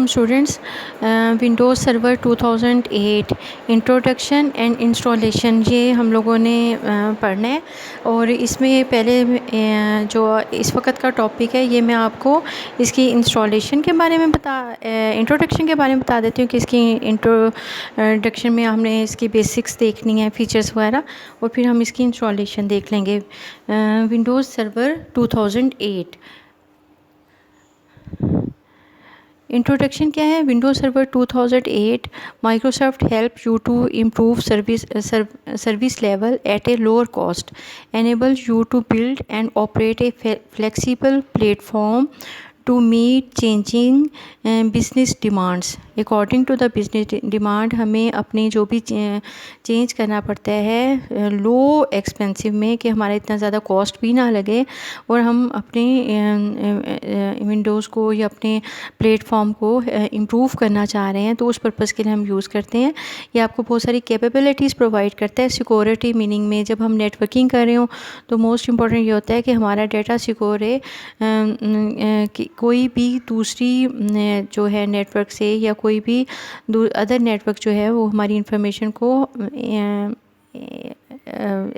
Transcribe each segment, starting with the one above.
Students, Windows server 2008 introduction and installation ये हम लोगों ने पढ़ना है। और इसमें पहले जो इस वक्त का टॉपिक है ये मैं आपको इसकी इंस्टॉलेशन के बारे में इंट्रोडक्शन के बारे में बता देती हूँ कि इसकी इंट्रोडक्शन में हमने इसकी बेसिक्स देखनी है, फीचर्स वगैरह, और फिर हम इसकी इंस्टॉलेशन देख लेंगे। विंडोज़ सर्वर 2008 इंट्रोडक्शन क्या है। Windows server 2008 Microsoft help you to improve service level at a lower cost, enables you to build and operate a flexible platform to meet changing business demands. According to the business demand हमें अपनी जो भी change करना पड़ता है लो expensive में, कि हमारा इतना ज़्यादा कॉस्ट भी ना लगे और हम अपने विंडोज़ को या अपने प्लेटफॉर्म को इम्प्रूव करना चाह रहे हैं, तो उस पर्पज़ के लिए हम यूज़ करते हैं। ये आपको बहुत सारी कैपेबिलिटीज़ प्रोवाइड करता है। सिक्योरिटी मीनिंग में जब हम नेटवर्किंग कर रहे हो तो मोस्ट इम्पॉर्टेंट ये होता है कि हमारा डाटा सिक्योर है, कि कोई भी दूसरी जो है नेटवर्क से या कोई भी अदर नेटवर्क जो है वो हमारी इंफॉर्मेशन को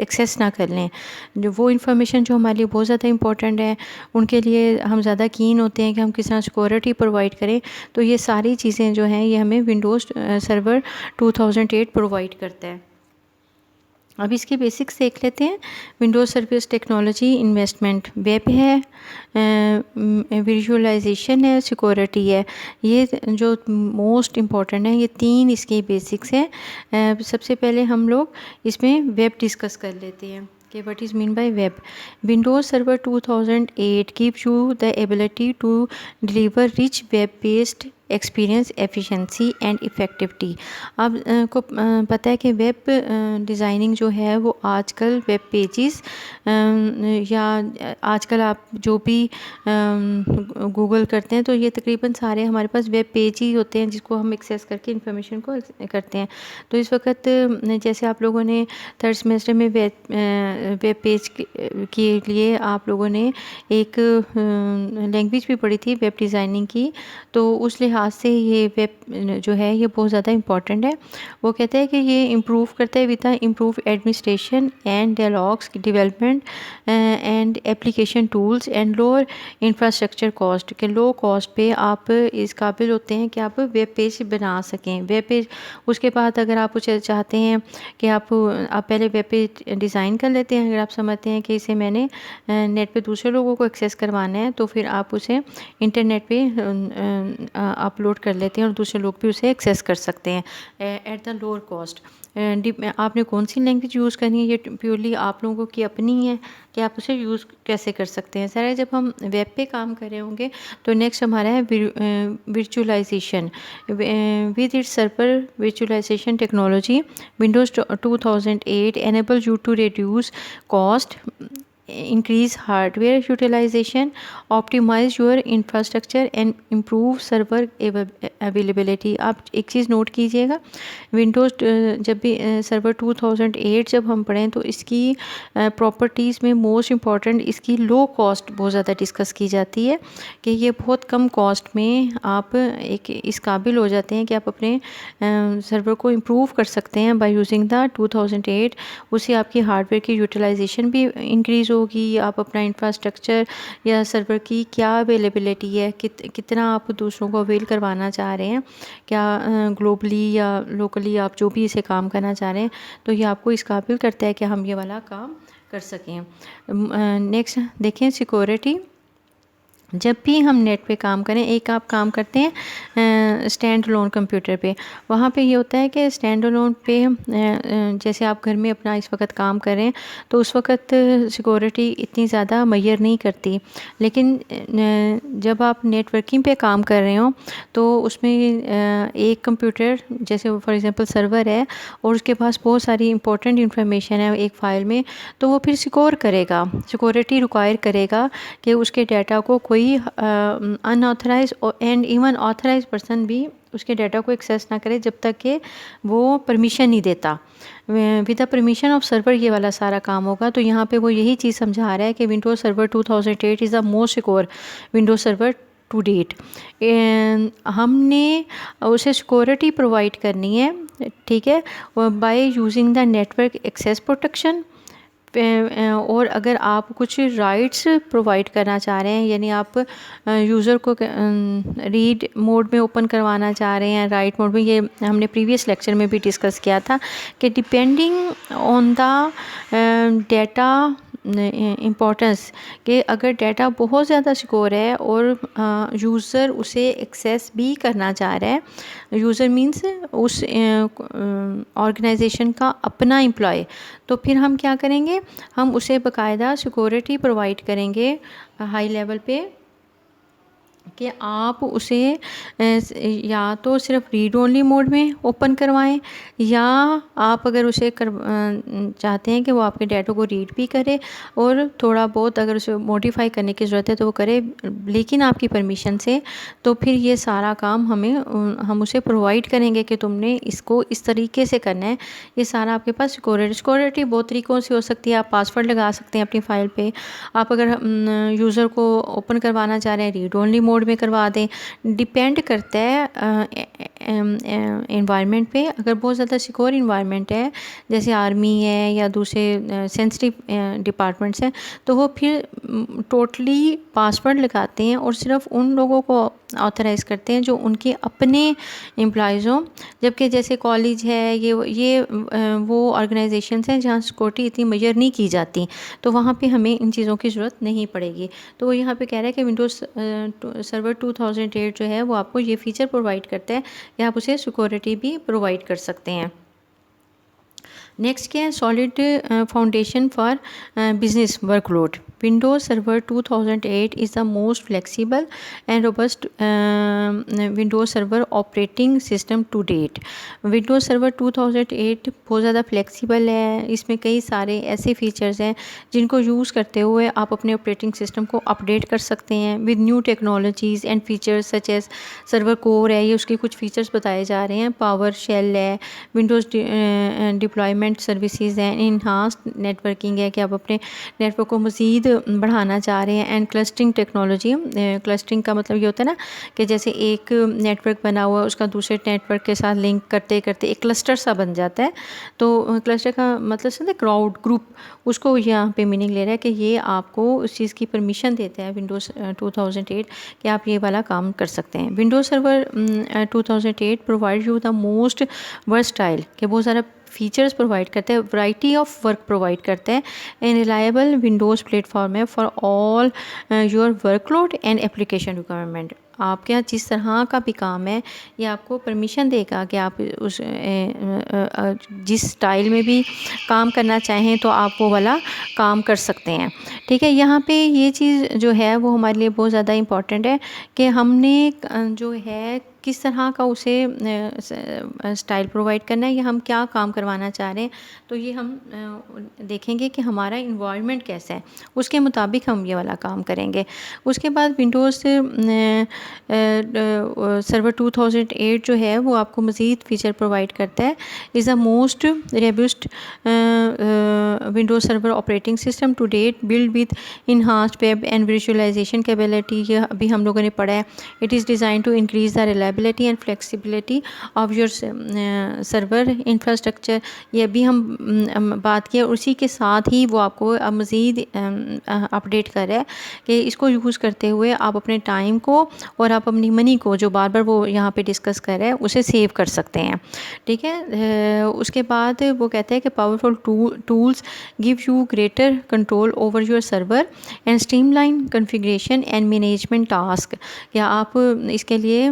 एक्सेस ना कर लें। जो वो इन्फॉर्मेशन जो हमारे लिए बहुत ज़्यादा इंपॉर्टेंट है, उनके लिए हम ज़्यादा कीन होते हैं कि हम किस तरह सिक्योरिटी प्रोवाइड करें। तो ये सारी चीज़ें जो हैं ये हमें विंडोज़ सर्वर 2008 प्रोवाइड करता है। अब इसके बेसिक्स देख लेते हैं। Windows service technology investment, web है, विजुअलाइजेशन है, सिक्योरिटी है। ये जो मोस्ट इम्पॉर्टेंट है, ये तीन इसके बेसिक्स हैं। सबसे पहले हम लोग इसमें वेब डिस्कस कर लेते हैं कि what is mean by web. Windows server 2008 gives you the ability to deliver rich web based experience, efficiency and effectivity. अब को पता है कि वेब डिज़ाइनिंग जो है वो आजकल वेब पेजेस या आजकल आप जो भी गूगल करते हैं तो ये तकरीबन सारे हमारे पास वेब पेज ही होते हैं जिसको हम एक्सेस करके इंफॉर्मेशन को करते हैं। तो इस वक्त जैसे आप लोगों ने थर्ड सेमेस्टर में वेब पेज के लिए आप लोगों ने एक लैंग्वेज भी पढ़ी थी वेब डिज़ाइनिंग की, तो उस लिहाज से ये वेब जो है ये बहुत ज़्यादा इम्पॉर्टेंट है। वो कहते हैं कि ये इम्प्रूव करता है with the improve administration and dialogues development and application tools and lower infrastructure cost, के लो कॉस्ट पे आप इस काबिल होते हैं कि आप वेब पेज बना सकें। वेब पेज उसके बाद अगर आप कुछ चाहते हैं कि आप पहले वेब पेज डिज़ाइन कर लेते हैं, अगर आप समझते हैं कि इसे मैंने नेट पे दूसरे लोगों को एक्सेस करवाना है तो फिर आप उसे इंटरनेट पे अपलोड कर लेते हैं और दूसरे लोग भी उसे एक्सेस कर सकते हैं एट द लोअर कॉस्ट। आपने कौन सी लैंग्वेज यूज़ करनी है ये प्योरली आप लोगों की अपनी है कि आप उसे यूज़ कैसे कर सकते हैं। सारा जब हम वेब पे काम कर रहे होंगे तो नेक्स्ट हमारा है visualization. With its server visualization technology Windows 2008 enables you to reduce cost, increase hardware utilization, optimize your infrastructure and improve server availability। आप एक चीज़ नोट कीजिएगा, विंडोज़ जब भी सर्वर 2008 जब हम पढ़ें तो इसकी प्रॉपर्टीज़ में मोस्ट इम्पॉर्टेंट इसकी लो कॉस्ट बहुत ज़्यादा डिस्कस की जाती है, कि ये बहुत कम कॉस्ट में आप एक इस काबिल हो जाते हैं कि आप अपने सर्वर को इम्प्रूव कर सकते हैं बाय यूजिंग द 2008। उससे आपकी हार्डवेयर की यूटिलाइजेशन भी इंक्रीज़ होगी, आप अपना इंफ्रास्ट्रक्चर या सर्वर की क्या अवेलेबिलिटी है, कितना आप दूसरों को अवेल करवाना चाह रहे हैं, क्या ग्लोबली या लोकली आप जो भी इसे काम करना चाह रहे हैं, तो ये आपको इस काबिल करता है कि हम ये वाला काम कर सकें। नेक्स्ट देखें सिक्योरिटी। जब भी हम नेट पे काम करें, एक आप काम करते हैं स्टैंड अलोन कंप्यूटर पे, वहाँ पे ये होता है कि स्टैंड अलोन पे जैसे आप घर में अपना इस वक्त काम कर रहे हैं तो उस वक्त सिक्योरिटी इतनी ज़्यादा मैयर नहीं करती, लेकिन जब आप नेटवर्किंग पे काम कर रहे हो तो उसमें एक कंप्यूटर जैसे फॉर एग्जांपल सर्वर है और उसके पास बहुत सारी इंपॉर्टेंट इन्फॉर्मेशन है एक फ़ाइल में, तो वो फिर सिक्योर करेगा, सिक्योरिटी रिक्वायर करेगा कि उसके डाटा को कोई unauthorize and even authorize person भी उसके डाटा को एक्सेस ना करे जब तक कि वो परमिशन नहीं देता। With the permission of server ये वाला सारा काम होगा। तो यहाँ पे वो यही चीज़ समझा रहा है कि Windows server 2008 is the most secure Windows server to date. हमने उसे सिक्योरिटी प्रोवाइड करनी है, ठीक है, by using the network access protection. और अगर आप कुछ राइट्स प्रोवाइड करना चाह रहे हैं, यानी आप यूज़र को रीड मोड में ओपन करवाना चाह रहे हैं, राइट मोड में, ये हमने प्रीवियस लेक्चर में भी डिस्कस किया था कि depending on the data importance, कि अगर डाटा बहुत ज़्यादा सिक्योर है और यूज़र उसे एक्सेस भी करना चाह रहा है, यूज़र मींस उस ऑर्गेनाइजेशन का अपना एम्प्लॉय, तो फिर हम क्या करेंगे, हम उसे बाकायदा सिक्योरिटी प्रोवाइड करेंगे हाई लेवल पे, कि आप उसे या तो सिर्फ रीड ओनली मोड में ओपन करवाएं, या आप अगर उसे चाहते हैं कि वो आपके डाटा को रीड भी करे और थोड़ा बहुत अगर उसे मॉडिफाई करने की ज़रूरत है तो वो करे, लेकिन आपकी परमिशन से, तो फिर ये सारा काम हम उसे प्रोवाइड करेंगे कि तुमने इसको इस तरीके से करना है। ये सारा आपके पास सिक्योरिटी बहुत तरीक़ों से हो सकती है। आप पासवर्ड लगा सकते हैं अपनी फ़ाइल पे, आप अगर यूज़र को ओपन करवाना चाह रहे हैं रीड ओनली मोड में करवा दें, डिपेंड करता है एनवायरनमेंट पे। अगर बहुत ज़्यादा सिक्योर इन्वायरमेंट है, जैसे आर्मी है या दूसरे सेंसिटिव डिपार्टमेंट्स हैं, तो वो फिर टोटली पासवर्ड लगाते हैं और सिर्फ उन लोगों को ऑथराइज़ करते हैं जो उनके अपने एम्प्लॉयज़ हों। जबकि जैसे कॉलेज है, ये वो ऑर्गेनाइजेशंस हैं जहाँ सिक्योरिटी इतनी मेजर नहीं की जाती, तो वहाँ पे हमें इन चीज़ों की ज़रूरत नहीं पड़ेगी। तो वो यहाँ पे कह रहा है कि विंडोज़ सर्वर 2008 जो है वो आपको ये फ़ीचर प्रोवाइड करता है कि आप उसे सिक्योरिटी भी प्रोवाइड कर सकते हैं। नेक्स्ट क्या है, solid foundation for business workload. Windows server 2008 is the most flexible and robust Windows server operating system to date. Windows server 2008 बहुत ज़्यादा फ्लेक्सिबल है, इसमें कई सारे ऐसे फीचर्स हैं जिनको यूज़ करते हुए आप अपने ऑपरेटिंग सिस्टम को अपडेट कर सकते हैं with new technologies and features such as server core है, ये उसके कुछ फीचर्स बताए जा रहे हैं, पावर शेल है, विंडोज़ डिप्लॉयमेंट सर्विसेज हैं, इन्हांस्ड नेटवर्किंग है कि आप अपने नेटवर्क को मज़ीद बढ़ाना चाह रहे हैं, एंड क्लस्टरिंग टेक्नोलॉजी। क्लस्टरिंग का मतलब ये होता है ना कि जैसे एक नेटवर्क बना हुआ है, उसका दूसरे नेटवर्क के साथ लिंक करते करते एक क्लस्टर सा बन जाता है। तो क्लस्टर का मतलब समझे, क्राउड ग्रुप, उसको यहाँ पे मीनिंग ले रहा है कि ये आपको उस चीज़ की परमिशन देता है विंडोज़ 2008 कि आप ये वाला काम कर सकते हैं। Windows server 2008 provide you the most versatile, कि बहुत सारा फीचर्स प्रोवाइड करते हैं, वैरायटी ऑफ वर्क प्रोवाइड करते हैं, एंड रिलायबल विंडोज़ प्लेटफॉर्म है for all your workload and application requirement. आपके यहाँ जिस तरह का भी काम है, ये आपको परमिशन देगा कि आप उस जिस स्टाइल में भी काम करना चाहें तो आप वो वाला काम कर सकते हैं। ठीक है, यहाँ पे ये चीज़ जो है वो हमारे लिए बहुत ज़्यादा इम्पॉर्टेंट है कि हमने जो है किस तरह का उसे स्टाइल प्रोवाइड करना है, या हम क्या काम करवाना चाह रहे हैं, तो ये हम देखेंगे कि हमारा इन्वायरमेंट कैसा है, उसके मुताबिक हम ये वाला काम करेंगे। उसके बाद विंडोज़ सर्वर 2008 जो है वो आपको मज़ीद फ़ीचर प्रोवाइड करता है, is the most robust Windows server operating system to date, build with enhanced web and visualization capability. ये अभी हम लोगों ने पढ़ा है। It is design to increase the reliability and flexibility of your server infrastructure. ये अभी हम बात किया, उसी के साथ ही वो आपको मज़ीद अपडेट कर रहा है कि इसको यूज़ करते हुए आप अपने टाइम को और आप अपनी मनी को, जो बार बार वो यहाँ पे डिस्कस कर रहा है, उसे सेव कर सकते हैं। ठीक है, उसके बाद वो कहते हैं कि powerful tools give you greater control over your server and streamline configuration and management task. या आप इसके लिए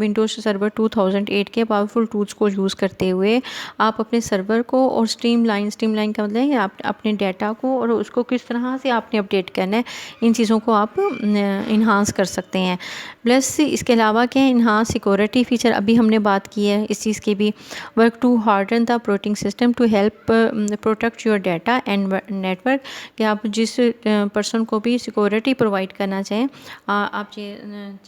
विंडोज़ सर्वर 2008 के पावरफुल टूल्स को यूज़ करते हुए आप अपने सर्वर को और स्ट्रीमलाइन का मतलब है आप अपने डाटा को और उसको किस तरह से आपने अपडेट करना है, इन चीज़ों को आप इन्हांस कर सकते हैं। प्लस इसके अलावा क्या है, इन्हांस सिक्योरिटी फ़ीचर, अभी हमने बात की है इस चीज़ की भी। Work to harden the operating system to help protect your data and network, कि आप जिस पर्सन को भी सिक्योरिटी प्रोवाइड करना चाहें, आप ये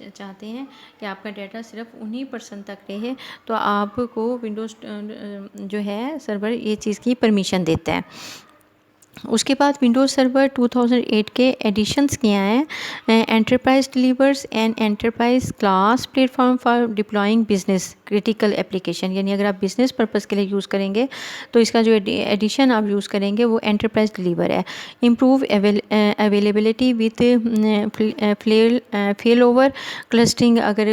चाहते हैं कि आपका डाटा सिर्फ उन्हीं पर्सन तक रहे, तो आपको विंडोज़ जो है सर्वर ये चीज़ की परमिशन देता है। उसके बाद विंडोज़ सर्वर 2008 के एडिशंस किया है। Enterprise delivers and enterprise class platform for deploying business critical application, यानी अगर आप बिज़नेस पर्पज़ के लिए यूज़ करेंगे तो इसका जो एडिशन आप यूज़ करेंगे वो एंटरप्राइज डिलीवर है। Improve availability with fail over clustering, अगर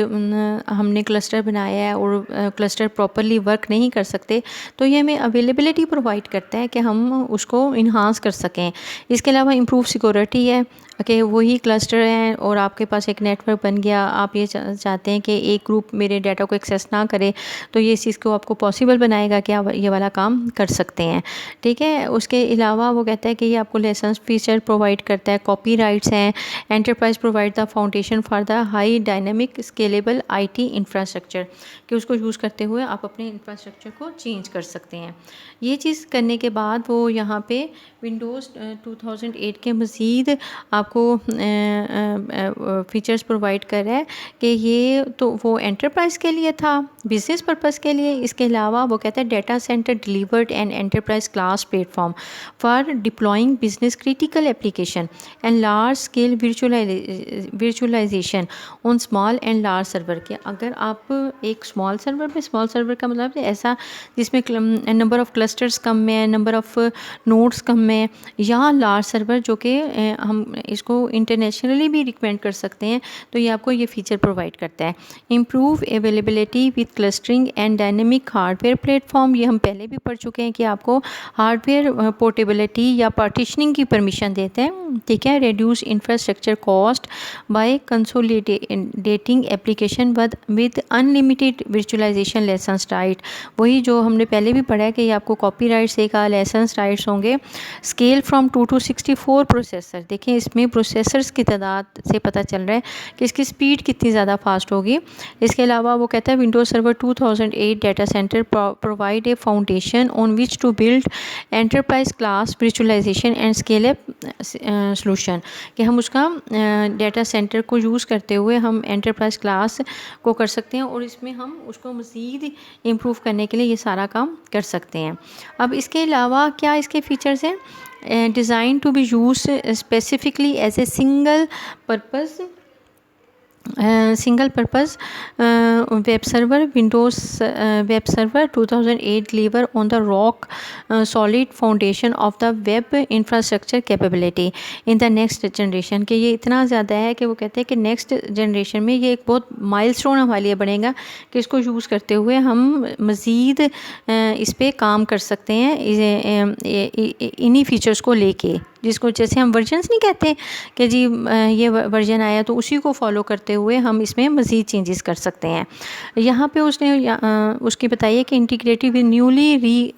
हमने क्लस्टर बनाया है और क्लस्टर प्रॉपरली वर्क नहीं कर सकते तो ये हमें अवेलेबिलिटी प्रोवाइड करता है कि हम उसको इन्हांस कर सकें। इसके अलावा इम्प्रूव सिक्योरिटी है कि वही क्लस्टर हैं और आपके पास एक नेटवर्क बन गया, आप ये चाहते हैं कि एक ग्रुप मेरे डाटा को एक्सेस ना करे, तो ये इस चीज़ को आपको पॉसिबल बनाएगा कि आप ये वाला काम कर सकते हैं। ठीक है, उसके अलावा वो कहता है कि ये आपको लाइसेंस फीचर प्रोवाइड करता है, कॉपी राइट्स हैं। Enterprise provide the foundation for the high dynamic scalable IT infrastructure, कि उसको यूज़ करते हुए आप अपने इंफ्रास्ट्रक्चर को चेंज कर सकते हैं। ये चीज़ करने के बाद वो यहाँ पे विंडोज़ 2008 के मज़ीद आपको फ़ीचर्स प्रोवाइड कर रहा है कि ये तो वो एंटरप्राइज़ के लिए था, बिज़नेस पर्पज़ के लिए। इसके अलावा वो कहता है data center delivered and enterprise class platform for deploying business critical application and large scale virtualization on small and large server के। अगर आप एक स्मॉल सर्वर पे, स्मॉल सर्वर का मतलब ऐसा जिसमें नंबर ऑफ़ क्लस्टर्स कम है, नंबर ऑफ़ नोड्स कम है, या लार्ज सर्वर जो कि हम इसको इंटरनेशनली भी रिकमेंड कर सकते हैं, तो ये आपको ये फीचर प्रोवाइड करता है। Improve availability with clustering and dynamic hardware platform, ये हम पहले भी पढ़ चुके हैं कि आपको हार्डवेयर पोर्टेबिलिटी या पार्टीशनिंग की परमिशन देते हैं। ठीक है, reduce infrastructure cost by consolidating application with unlimited virtualization license right, वही जो हमने पहले भी पढ़ा है कि आपको कॉपी राइट्स देगा, लाइसेंस राइट्स होंगे। स्केल फ्रॉम 2 to 64 प्रोसेसर, देखें इसमें प्रोसेसर्स की तादाद से पता चल रहा है कि इसकी स्पीड कितनी ज़्यादा फास्ट होगी। इसके अलावा वो कहता है Windows server 2008 data center provide a foundation on which to build enterprise class virtualization and scale up solution, कि हम उसका डाटा सेंटर को यूज़ करते हुए हम एंटरप्राइज क्लास को कर सकते हैं और इसमें हम उसको मज़ीद इम्प्रूव करने के लिए ये सारा काम कर सकते हैं। अब इसके अलावा क्या इसके फीचर्स हैं? Design to be use specifically as a single purpose web server, Windows web server 2008 deliver on the rock solid foundation of the web infrastructure capability in the next generation, कि ये इतना ज़्यादा है कि वो कहते हैं कि नेक्स्ट जनरेशन में ये एक बहुत माइलस्टोन हमारे लिए बनेगा कि इसको यूज़ करते हुए हम मज़ीद इस पर काम कर सकते हैं इन्हीं फ़ीचर्स को लेके, जिसको जैसे हम वर्जन्स नहीं कहते कि जी ये वर्जन आया तो उसी को फॉलो करते हुए हम इसमें मज़ीद चेंजेस कर सकते हैं। यहाँ पे उसने उसकी बताइए कि इंटीग्रेटेड विद न्यूली री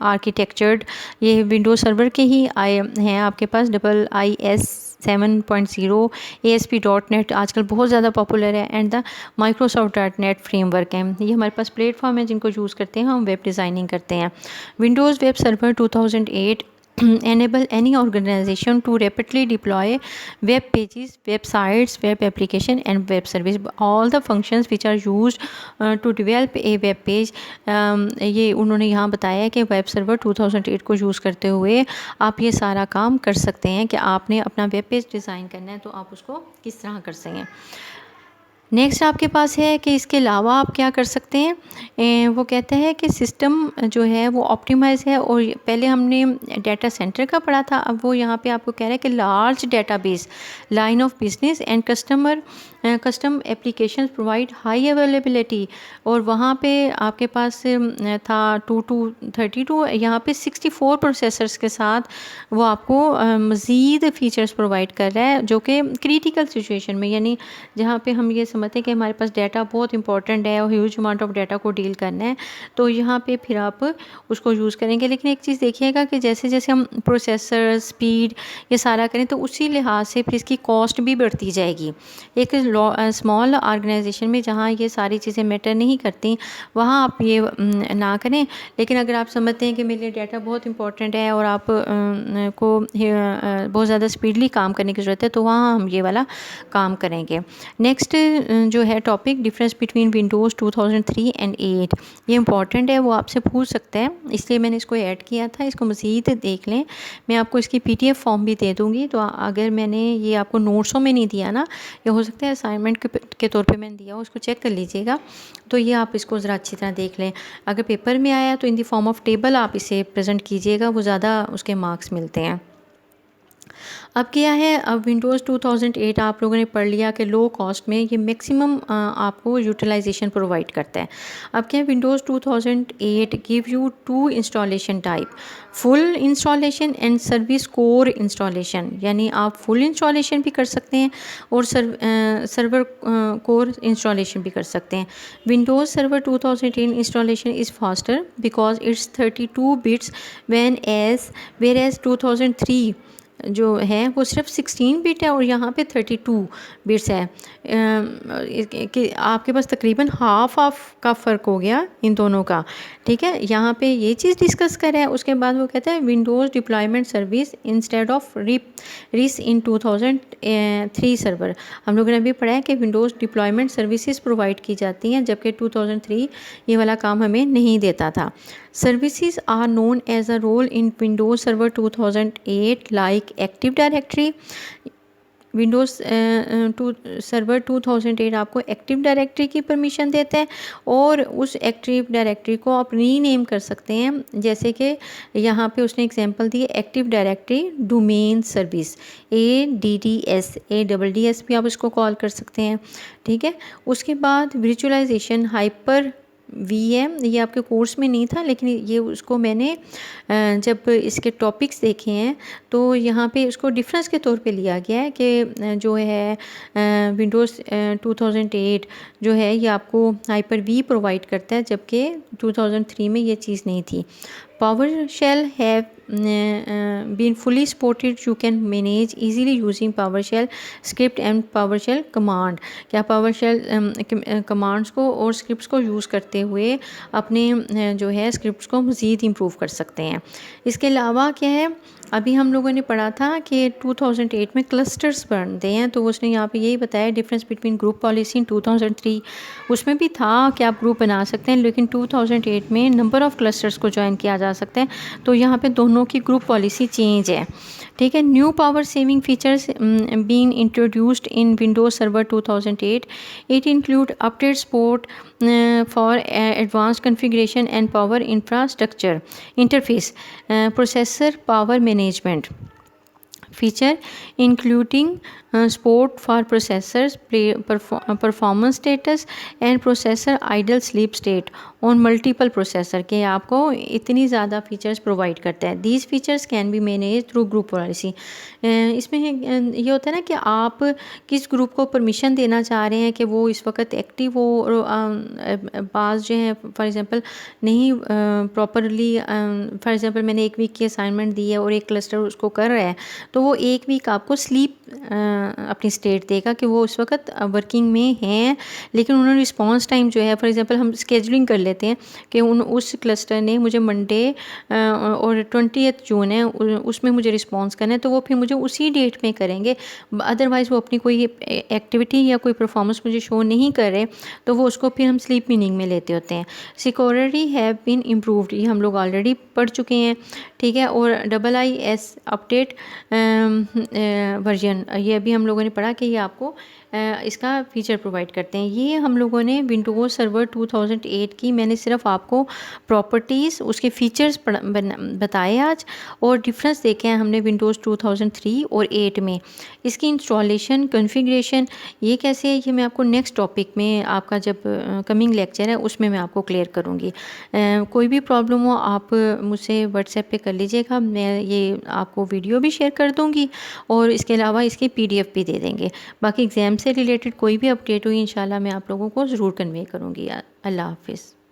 आर्किटेक्चर्ड, ये विंडोज सर्वर के ही आए हैं आपके पास, IIS 7.0 ASP.NET आजकल बहुत ज़्यादा पॉपुलर है, एंड द Microsoft.NET फ्रेमवर्क है। ये हमारे पास प्लेटफॉर्म है जिनको यूज़ करते हैं हम वेब डिज़ाइनिंग करते हैं। Windows web server 2008 enable any organization to rapidly deploy web pages, websites, web application and web service, all the functions which are used to develop a web page। ये उन्होंने यहाँ बताया है कि वेब सर्वर 2008 को use करते हुए आप ये सारा काम कर सकते हैं कि आपने अपना वेब पेज डिज़ाइन करना है तो आप उसको किस तरह कर सकें। नेक्स्ट आपके पास है कि इसके अलावा आप क्या कर सकते हैं। वो कहते हैं कि सिस्टम जो है वो ऑप्टिमाइज़ है, और पहले हमने डाटा सेंटर का पढ़ा था, अब वो यहाँ पे आपको कह रहा है कि large database line of business and custom application provide high availability, और वहाँ पे आपके पास था 2 to 32, यहाँ पे 64 प्रोसेसर्स के साथ वो आपको मज़ीद फ़ीचर्स प्रोवाइड कर रहा है जो कि क्रिटिकल सिचुएशन में, यानी जहाँ पे हम ये समझते हैं कि हमारे पास डाटा बहुत इंपॉर्टेंट है और ह्यूज अमाउंट ऑफ डाटा को डील करना है, तो यहाँ पे फिर आप उसको यूज़ करेंगे। लेकिन एक चीज़ देखिएगा कि जैसे जैसे हम प्रोसेसर स्पीड ये सारा करें तो उसी लिहाज से फिर इसकी कॉस्ट भी बढ़ती जाएगी। एक स्मॉल ऑर्गेनाइजेशन में जहाँ ये सारी चीज़ें मैटर नहीं करती वहाँ आप ये ना करें। लेकिन अगर आप समझते हैं कि मेरे लिए डाटा बहुत इंपॉर्टेंट है और आप को बहुत ज़्यादा स्पीडली काम करने की ज़रूरत है, तो वहाँ हम ये वाला काम करेंगे। नेक्स्ट जो है topic, difference between Windows 2003 and 8। ये इंपॉर्टेंट है, वो आपसे पूछ सकते हैं, इसलिए मैंने इसको ऐड किया था। इसको मज़ीद देख लें, मैं आपको इसकी PDF फॉर्म भी दे दूँगी। तो अगर मैंने ये आपको नोट्सों में नहीं दिया ना, या हो सकता है असाइनमेंट के तौर पे मैंने दिया हो, उसको चेक कर लीजिएगा। तो ये आप इसको ज़रा अच्छी तरह देख लें। अगर पेपर में आया तो in the form of table आप इसे प्रेजेंट कीजिएगा, वो ज़्यादा उसके मार्क्स मिलते हैं। अब क्या है, अब विंडोज़ 2008 आप लोगों ने पढ़ लिया कि लो कॉस्ट में ये मैक्सिमम आपको यूटिलाइजेशन प्रोवाइड करता है। अब क्या है, Windows 2008 give you 2 installation type, full installation and service corps installation. यानी आप फुल इंस्टॉलेशन भी कर सकते हैं और सर्वर कोर इंस्टॉलेशन भी कर सकते हैं। Windows server 2010 installation is faster because its 32 bits whereas 2003 जो है वो सिर्फ 16 बिट है और यहाँ पे 32 बिट्स है। कि आपके पास तकरीबन हाफ का फ़र्क हो गया इन दोनों का। ठीक है, यहाँ पे ये चीज़ डिस्कस कर रहा है। उसके बाद वो कहता है Windows deployment service instead of रिस इन 2003 सर्वर। हम लोगों ने अभी पढ़ा है कि विंडोज़ डिप्लॉयमेंट सर्विसेज प्रोवाइड की जाती हैं, जबकि 2003 ये वाला काम हमें नहीं देता था। Services are known as a role in Windows Server 2008 like Active Directory। Windows server 2008 आपको एक्टिव डायरेक्टरी की परमिशन देता है और उस एक्टिव डायरेक्टरी को आप रीनेम कर सकते हैं। जैसे कि यहाँ पे उसने एग्जांपल दी, active directory domain service, ADDS भी आप इसको कॉल कर सकते हैं। ठीक है, उसके बाद वर्चुअलाइजेशन हाइपर VM, ये आपके कोर्स में नहीं था, लेकिन ये उसको मैंने जब इसके टॉपिक्स देखे हैं तो यहाँ पे उसको डिफरेंस के तौर पे लिया गया है कि जो है विंडोज़ 2008 जो है ये आपको हाइपर V प्रोवाइड करता है, जबकि 2003 में ये चीज़ नहीं थी। PowerShell have been fully supported. You can manage easily using PowerShell script and PowerShell command। क्या PowerShell कमांड्स को और स्क्रिप्ट्स को यूज़ करते हुए अपने जो है स्क्रिप्ट्स को मज़ीद इम्प्रूव कर सकते हैं। इसके अलावा क्या है, अभी हम लोगों ने पढ़ा था कि 2008 में क्लस्टर्स बनते हैं, तो उसने यहाँ पे यही बताया difference between group policy in 2003। उसमें भी था कि आप ग्रुप बना सकते हैं, लेकिन 2008 में नंबर ऑफ़ क्लस्टर्स को ज्वाइन किया जा सकता है, तो यहाँ पे दोनों की ग्रुप पॉलिसी चेंज है। ठीक है, new power saving features been introduced in Windows server 2008। It include update support for advanced configuration and power infrastructure interface, processor power management feature including support for processors performance status and processor idle sleep state on multiple processor के आपको इतनी ज़्यादा features provide करता है। these features can be managed through group policy। इसमें ये होता है ना कि आप किस ग्रुप को परमिशन देना चाह रहे हैं कि वो इस वक्त एक्टिव हो, और बाज़ जो है फॉर एग्ज़ाम्पल नहीं प्रॉपरली, फॉर एग्ज़ाम्पल मैंने एक वीक की असाइनमेंट दी है और एक क्लस्टर उसको कर रहा है, तो वो एक वीक आपको स्लीप अपनी स्टेट देगा कि वो इस वक्त वर्किंग में हैं, लेकिन उन्होंने रिस्पांस टाइम जो है, फॉर एग्ज़ाम्पल हम स्केजुलिंग कर लेते हैं कि उस क्लस्टर ने मुझे मंडे और 20 जून है उसमें मुझे रिस्पांस करना है, तो वो फिर मुझे उसी डेट में करेंगे। अदरवाइज़ वो अपनी कोई एक्टिविटी या कोई परफॉर्मेंस मुझे शो नहीं कर रहे, तो वो उसको फिर हम स्लीप मीनिंग में लेते होते हैं। सिक्योरिटी हैव बीन इम्प्रूव्ड, ये हम लोग ऑलरेडी पढ़ चुके हैं। ठीक है, और IIS अपडेट वर्जन, ये अभी हम लोगों ने पढ़ा कि ये आपको इसका फीचर प्रोवाइड करते हैं। ये हम लोगों ने विंडोज़ सर्वर 2008 की, मैंने सिर्फ आपको प्रॉपर्टीज़ उसके फीचर्स बताए आज, और डिफरेंस देखे हैं हमने विंडोज़ 2003 और 8 में। इसकी इंस्टॉलेशन कॉन्फ़िगरेशन ये कैसे है, ये मैं आपको नेक्स्ट टॉपिक में, आपका जब कमिंग लेक्चर है उसमें मैं आपको क्लियर करूँगी। कोई भी प्रॉब्लम हो आप मुझसे व्हाट्सएप पे कर लीजिएगा, मैं ये आपको वीडियो भी शेयर कर दूँगी और इसके अलावा इसकी PDF भी दे देंगे। बाकी एग्ज़ाम से रिलेटेड कोई भी अपडेट हुई इंशाल्लाह मैं आप लोगों को ज़रूर कन्वे करूँगी। अल्लाह हाफ़िज़।